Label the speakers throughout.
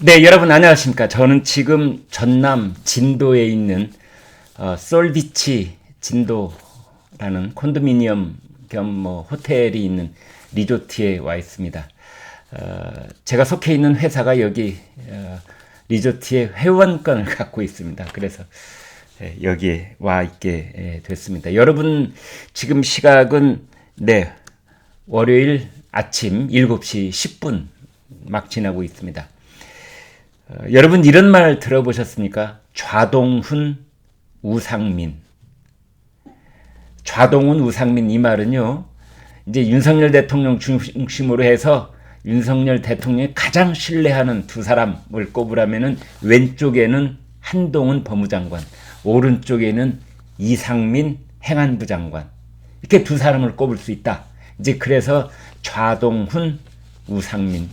Speaker 1: 네, 여러분 안녕하십니까. 저는 지금 전남 진도에 있는 솔비치 진도라는 콘도미니엄 겸 호텔이 있는 리조트에 와 있습니다. 제가 속해 있는 회사가 여기 리조트의 회원권을 갖고 있습니다. 그래서 여기에 와 있게 됐습니다. 여러분 지금 시각은 월요일 아침 7시 10분 막 지나고 있습니다. 여러분 이런 말 들어보셨습니까? 좌동훈, 우상민. 좌동훈, 우상민 이 말은요. 이제 윤석열 대통령 중심으로 해서 윤석열 대통령이 가장 신뢰하는 두 사람을 꼽으라면은 왼쪽에는 한동훈 법무장관, 오른쪽에는 이상민 행안부 장관. 이렇게 두 사람을 꼽을 수 있다. 이제 그래서 좌동훈, 우상민.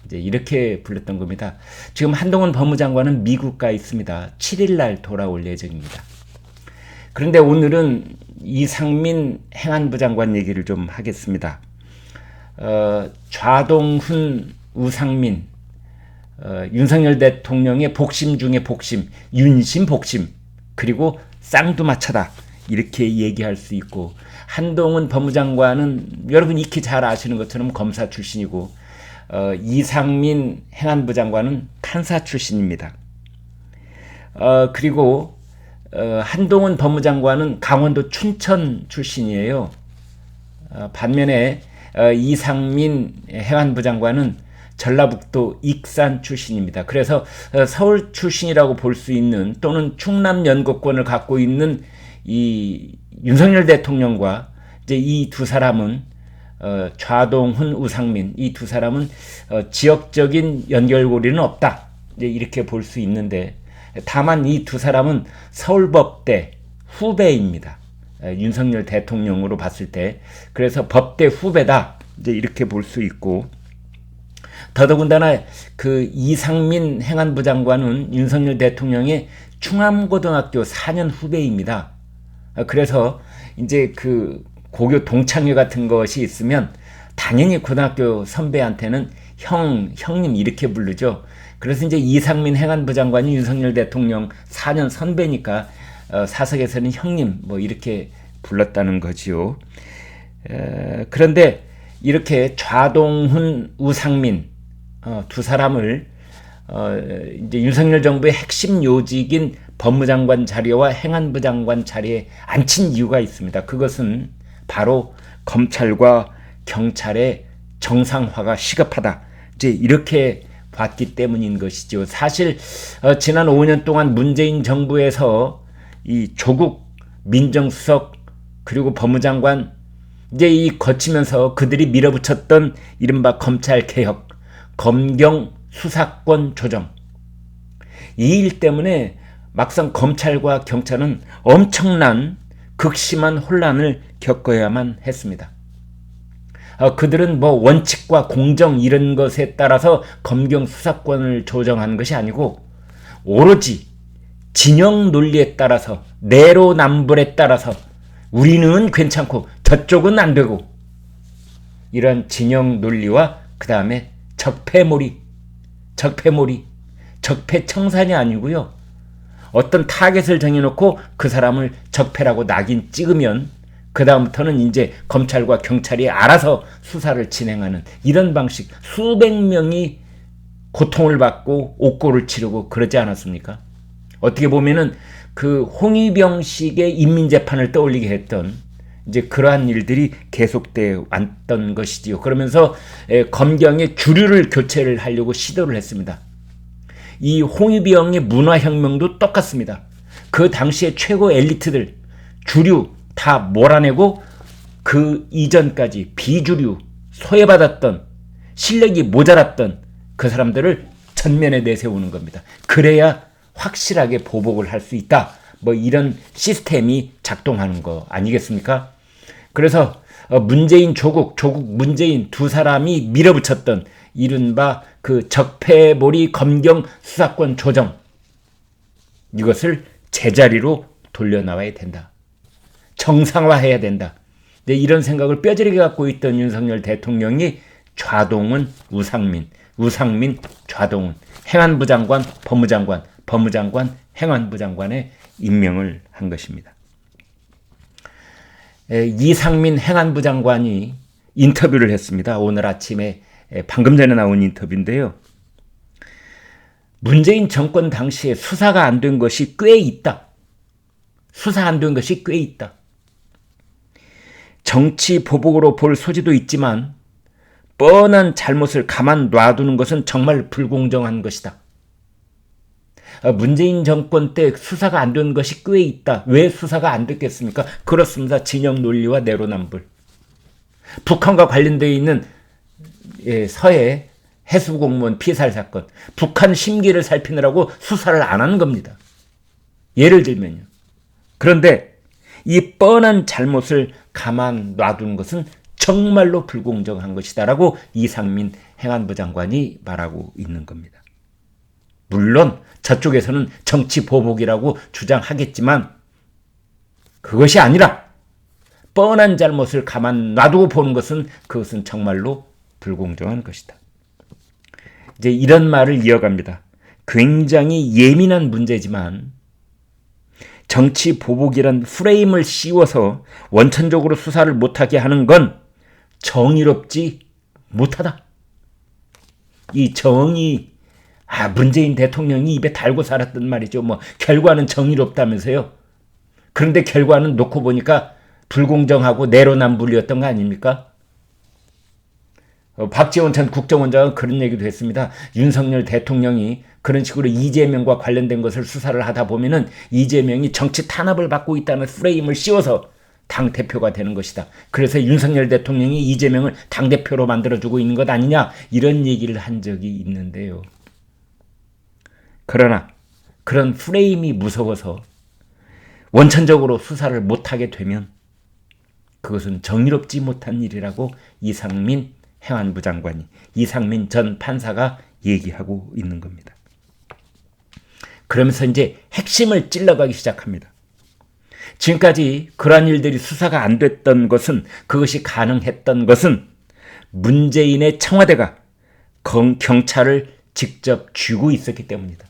Speaker 1: 이제 이렇게 불렀던 겁니다. 지금 한동훈 법무장관은 미국 가 있습니다. 7일 날 돌아올 예정입니다. 그런데 오늘은 이상민 행안부 장관 얘기를 좀 하겠습니다. 좌동훈, 우상민, 윤석열 대통령의 복심 중에 복심, 윤심 복심, 그리고 쌍두마차다. 이렇게 얘기할 수 있고, 한동훈 법무장관은 여러분 익히 잘 아시는 것처럼 검사 출신이고, 이상민 행안부 장관은 판사 출신입니다. 그리고 한동훈 법무장관은 강원도 춘천 출신이에요. 반면에 이상민 행안부 장관은 전라북도 익산 출신입니다. 그래서 서울 출신이라고 볼 수 있는 또는 충남 연고권을 갖고 있는 이 윤석열 대통령과 이제 이 두 사람은 좌동훈, 우상민 이 두 사람은 지역적인 연결고리는 없다. 이제 이렇게 볼 수 있는데 다만 이 두 사람은 서울법대 후배입니다. 윤석열 대통령으로 봤을 때 그래서 법대 후배다. 이제 이렇게 볼 수 있고 더더군다나 그 이상민 행안부 장관은 윤석열 대통령의 충암고등학교 4년 후배입니다. 그래서 이제 그 고교 동창회 같은 것이 있으면 당연히 고등학교 선배한테는 형님 이렇게 부르죠. 그래서 이제 이상민 행안부 장관이 윤석열 대통령 4년 선배니까 사석에서는 형님 뭐 이렇게 불렀다는 거지요. 그런데 이렇게 좌동훈, 우상민 두 사람을 이제 윤석열 정부의 핵심 요직인 법무장관 자리와 행안부 장관 자리에 앉힌 이유가 있습니다. 그것은 바로 검찰과 경찰의 정상화가 시급하다. 이제 이렇게 봤기 때문인 것이죠. 사실 지난 5년 동안 문재인 정부에서 이 조국 민정수석 그리고 법무장관 이제 이 거치면서 그들이 밀어붙였던 이른바 검찰 개혁, 검경 수사권 조정 이 일 때문에 막상 검찰과 경찰은 엄청난 극심한 혼란을 겪어야만 했습니다. 그들은 뭐 원칙과 공정 이런 것에 따라서 검경 수사권을 조정하는 것이 아니고 오로지 진영 논리에 따라서 내로남불에 따라서 우리는 괜찮고 저쪽은 안 되고 이런 진영 논리와 그 다음에 적폐몰이 적폐청산이 아니고요. 어떤 타겟을 정해놓고 그 사람을 적폐라고 낙인 찍으면 그 다음부터는 이제 검찰과 경찰이 알아서 수사를 진행하는 이런 방식. 수백 명이 고통을 받고 옥고를 치르고 그러지 않았습니까? 어떻게 보면은 그 홍위병식의 인민재판을 떠올리게 했던 이제 그러한 일들이 계속돼 왔던 것이지요. 그러면서 검경의 주류를 교체를 하려고 시도를 했습니다. 이 홍위병의 문화혁명도 똑같습니다. 그 당시에 최고 엘리트들, 주류 다 몰아내고 그 이전까지 비주류, 소외받았던, 실력이 모자랐던 그 사람들을 전면에 내세우는 겁니다. 그래야 확실하게 보복을 할 수 있다. 뭐 이런 시스템이 작동하는 거 아니겠습니까? 그래서 문재인 조국 문재인 두 사람이 밀어붙였던 이른바 그 적폐몰이 검경 수사권 조정 이것을 제자리로 돌려나와야 된다. 정상화해야 된다. 이런 생각을 뼈저리게 갖고 있던 윤석열 대통령이 좌동은 우상민, 우상민 좌동은 행안부 장관, 법무장관, 법무장관, 행안부 장관에 임명을 한 것입니다. 이상민 행안부 장관이 인터뷰를 했습니다. 오늘 아침에 방금 전에 나온 인터뷰인데요. 문재인 정권 당시에 수사가 안 된 것이 꽤 있다. 수사 안 된 것이 꽤 있다. 정치 보복으로 볼 소지도 있지만 뻔한 잘못을 가만 놔두는 것은 정말 불공정한 것이다. 문재인 정권 때 수사가 안 된 것이 꽤 있다. 왜 수사가 안 됐겠습니까? 그렇습니다. 진영 논리와 내로남불. 북한과 관련되어 있는 서해 해수공무원 피살 사건, 북한 심기를 살피느라고 수사를 안 하는 겁니다. 예를 들면요. 그런데 이 뻔한 잘못을 가만 놔두는 것은 정말로 불공정한 것이다라고 이상민 행안부 장관이 말하고 있는 겁니다. 물론 저쪽에서는 정치 보복이라고 주장하겠지만 그것이 아니라 뻔한 잘못을 가만 놔두고 보는 것은 그것은 정말로 불공정한 것이다. 이제 이런 말을 이어갑니다. 굉장히 예민한 문제지만 정치 보복이란 프레임을 씌워서 원천적으로 수사를 못하게 하는 건 정의롭지 못하다. 이 정의, 문재인 대통령이 입에 달고 살았던 말이죠. 결과는 정의롭다면서요. 그런데 결과는 놓고 보니까 불공정하고 내로남불이었던 거 아닙니까? 박지원 전 국정원장은 그런 얘기도 했습니다. 윤석열 대통령이 그런 식으로 이재명과 관련된 것을 수사를 하다 보면은 이재명이 정치 탄압을 받고 있다는 프레임을 씌워서 당대표가 되는 것이다. 그래서 윤석열 대통령이 이재명을 당대표로 만들어주고 있는 것 아니냐, 이런 얘기를 한 적이 있는데요. 그러나 그런 프레임이 무서워서 원천적으로 수사를 못하게 되면 그것은 정의롭지 못한 일이라고 이상민 행안부 장관이, 이상민 전 판사가 얘기하고 있는 겁니다. 그러면서 이제 핵심을 찔러가기 시작합니다. 지금까지 그러한 일들이 수사가 안 됐던 것은, 그것이 가능했던 것은 문재인의 청와대가 경찰을 직접 쥐고 있었기 때문이다.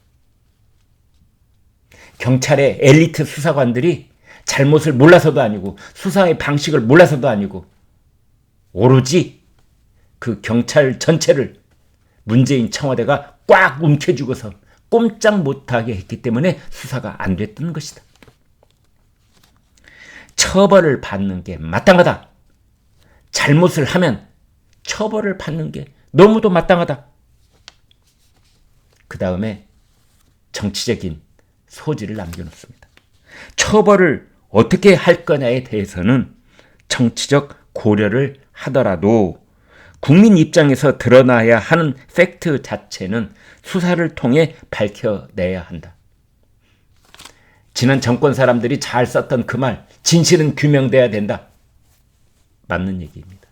Speaker 1: 경찰의 엘리트 수사관들이 잘못을 몰라서도 아니고 수사의 방식을 몰라서도 아니고 오로지 그 경찰 전체를 문재인 청와대가 꽉 움켜쥐고서 꼼짝 못하게 했기 때문에 수사가 안 됐던 것이다. 처벌을 받는 게 마땅하다. 잘못을 하면 처벌을 받는 게 너무도 마땅하다. 그 다음에 정치적인 소지를 남겨놓습니다. 처벌을 어떻게 할 거냐에 대해서는 정치적 고려를 하더라도 국민 입장에서 드러나야 하는 팩트 자체는 수사를 통해 밝혀내야 한다. 지난 정권 사람들이 잘 썼던 그 말, 진실은 규명돼야 된다. 맞는 얘기입니다.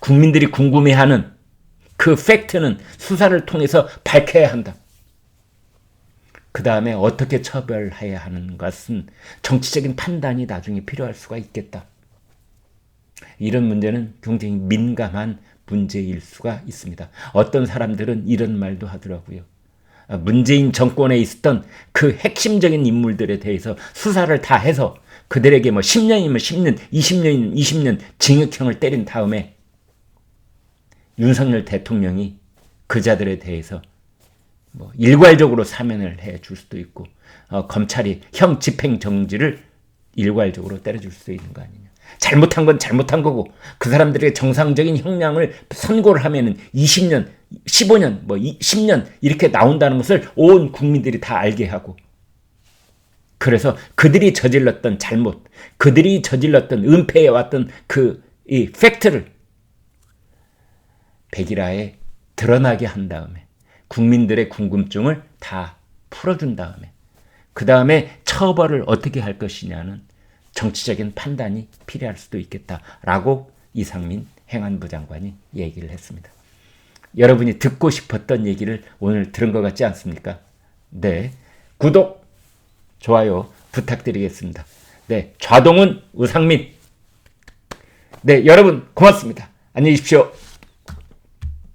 Speaker 1: 국민들이 궁금해하는 그 팩트는 수사를 통해서 밝혀야 한다. 그 다음에 어떻게 처벌해야 하는 것은 정치적인 판단이 나중에 필요할 수가 있겠다. 이런 문제는 굉장히 민감한 문제일 수가 있습니다. 어떤 사람들은 이런 말도 하더라고요. 문재인 정권에 있었던 그 핵심적인 인물들에 대해서 수사를 다 해서 그들에게 10년이면 10년, 20년이면 20년 징역형을 때린 다음에 윤석열 대통령이 그 자들에 대해서 일괄적으로 사면을 해줄 수도 있고 검찰이 형 집행정지를 일괄적으로 때려줄 수도 있는 거 아니냐. 잘못한 건 잘못한 거고 그 사람들에게 정상적인 형량을 선고를 하면은 20년, 15년, 10년 이렇게 나온다는 것을 온 국민들이 다 알게 하고, 그래서 그들이 저질렀던 잘못, 그들이 저질렀던 은폐해왔던 이 팩트를 백일화에 드러나게 한 다음에 국민들의 궁금증을 다 풀어준 다음에 그 다음에 처벌을 어떻게 할 것이냐는 정치적인 판단이 필요할 수도 있겠다라고 이상민 행안부 장관이 얘기를 했습니다. 여러분이 듣고 싶었던 얘기를 오늘 들은 것 같지 않습니까? 네, 구독, 좋아요 부탁드리겠습니다. 네, 좌동은 우상민. 네, 여러분 고맙습니다. 안녕히 계십시오.